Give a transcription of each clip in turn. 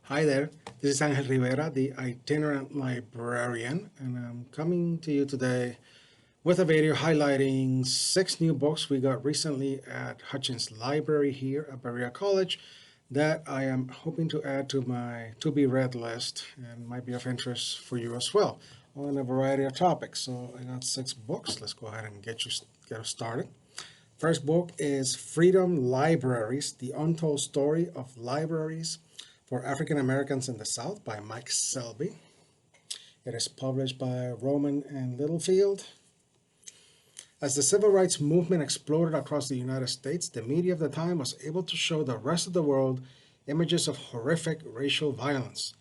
Hi there, this is Angel Rivera, the itinerant librarian, and I'm coming to you today with a video highlighting 6 new books we got recently at Hutchins Library here at Berea College that I am hoping to add to my to-be-read list and might be of interest for you as well on a variety of topics. So I got 6 books. Let's go ahead and get us started. First book is Freedom Libraries, The Untold Story of Libraries for African Americans in the South by Mike Selby. It is published by Rowman and Littlefield. As the civil rights movement exploded across the United States, the media of the time was able to show the rest of the world images of horrific racial violence.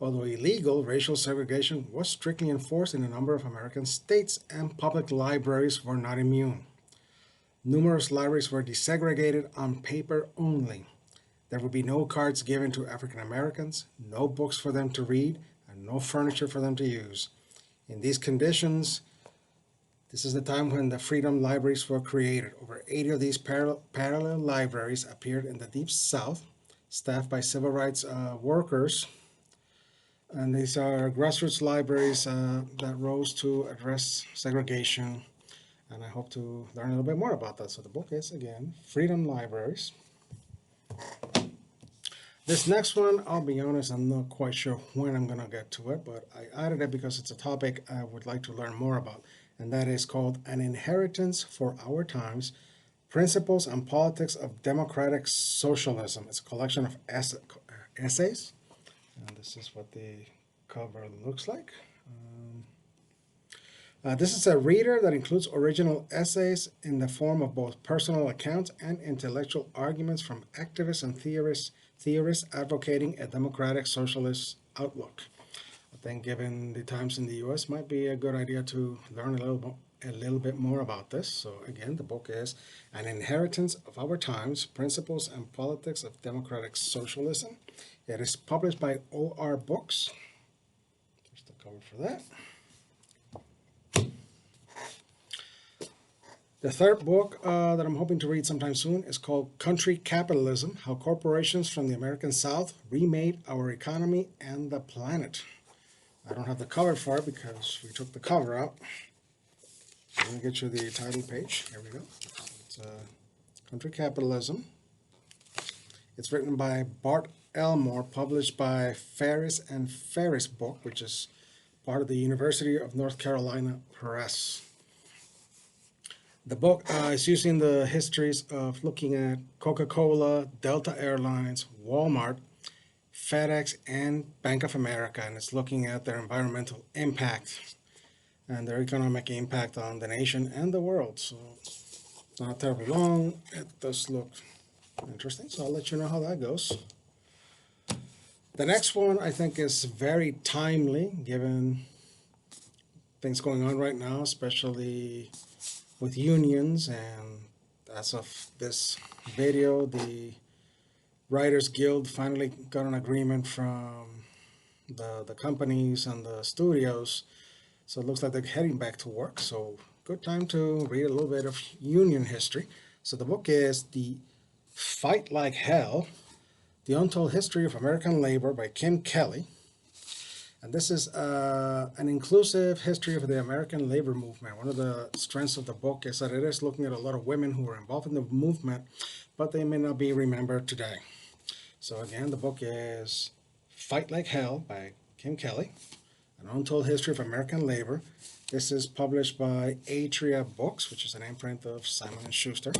Although illegal, racial segregation was strictly enforced in a number of American states, and public libraries were not immune. Numerous libraries were desegregated on paper only. There would be no cards given to African Americans, no books for them to read, and no furniture for them to use. In these conditions, this is the time when the Freedom Libraries were created. Over 80 of these parallel libraries appeared in the Deep South, staffed by civil rights workers. And these are grassroots libraries that rose to address segregation. And I hope to learn a little bit more about that. So the book is, again, Freedom Libraries. This next one, I'll be honest, I'm not quite sure when I'm going to get to it, but I added it because it's a topic I would like to learn more about. And that is called An Inheritance for Our Times, Principles and Politics of Democratic Socialism. It's a collection of essays. And this is what the cover looks like. This is a reader that includes original essays in the form of both personal accounts and intellectual arguments from activists and theorists advocating a democratic socialist outlook. I think given the times in the U.S. might be a good idea to learn a little bit more about this. So again, the book is An Inheritance of Our Times, Principles and Politics of Democratic Socialism. It is published by OR Books. There's the cover for that. The third book that I'm hoping to read sometime soon is called Country Capitalism, How Corporations from the American South Remade Our Economy and the Planet. I don't have the cover for it because we took the cover out. Let me get you the title page. Here we go. It's Country Capitalism. It's written by Bart Elmore, published by Ferris and Ferris Book, which is part of the University of North Carolina Press. The book is using the histories of looking at Coca-Cola, Delta Airlines, Walmart, FedEx, and Bank of America, and it's looking at their environmental impact and their economic impact on the nation and the world. So it's not terribly long. It does look interesting, so I'll let you know how that goes. The next one I think is very timely given things going on right now, especially with unions, and as of this video, the Writers Guild finally got an agreement from the companies and the studios, so it looks like they're heading back to work. So good time to read a little bit of union history. So the book is The Fight Like Hell, The Untold History of American Labor by Kim Kelly. And this is an inclusive history of the American labor movement. One of the strengths of the book is that it is looking at a lot of women who were involved in the movement, but they may not be remembered today. So again, the book is Fight Like Hell by Kim Kelly, An Untold History of American Labor. This is published by Atria Books, which is an imprint of Simon & Schuster.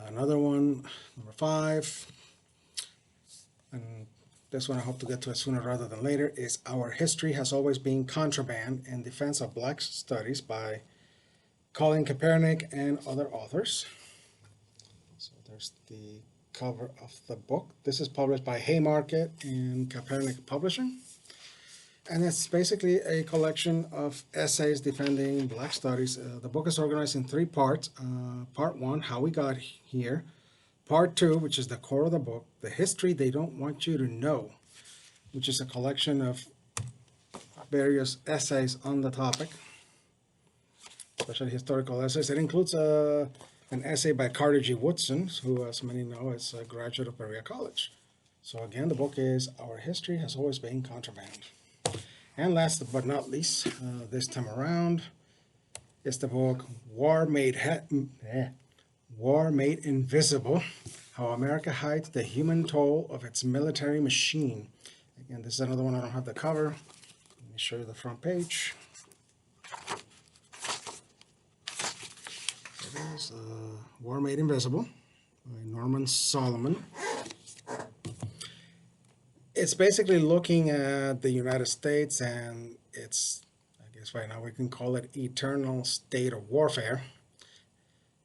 Another one, number 5, and this one I hope to get to it sooner rather than later, is Our History Has Always Been Contraband in Defense of Black Studies by Colin Kaepernick and other authors. So there's the cover of the book. This is published by Haymarket and Kaepernick Publishing. And it's basically a collection of essays defending Black studies. The book is organized in 3 parts. Part 1, How We Got Here. Part 2, which is the core of the book, The History They Don't Want You to Know, which is a collection of various essays on the topic, especially historical essays. It includes an essay by Carter G. Woodson, who, as many know, is a graduate of Berea College. So again, the book is Our History Has Always Been Contraband. And last but not least, this time around, is the book War Made Invisible, How America Hides the Human Toll of Its Military Machine. Again, this is another one. I don't have the cover. Let me show you the front page. It is War Made Invisible by Norman Solomon. It's basically looking at the United States and its, I guess right now we can call it eternal state of warfare.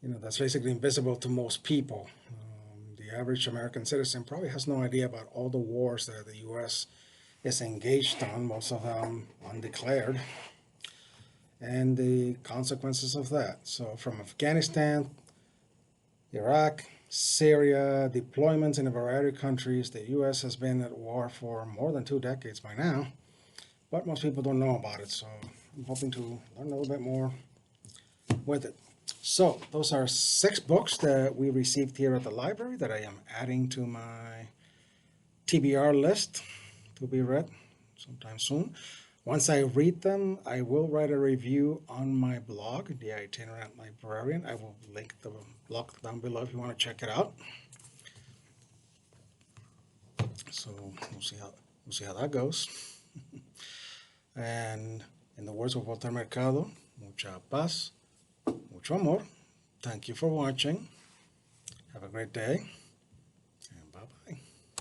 You know, that's basically invisible to most people. The average American citizen probably has no idea about all the wars that the U.S. is engaged on, most of them undeclared, and the consequences of that. So from Afghanistan, Iraq, Syria, deployments in a variety of countries, the U.S. has been at war for more than 2 decades by now, but most people don't know about it, so I'm hoping to learn a little bit more with it. So those are 6 books that we received here at the library that I am adding to my TBR list to be read sometime soon. Once I read them, I will write a review on my blog, The Itinerant Librarian. I will link the blog down below if you want to check it out. So we'll see how that goes. And in the words of Walter Mercado, mucha paz, mucho amor. Thank you for watching. Have a great day.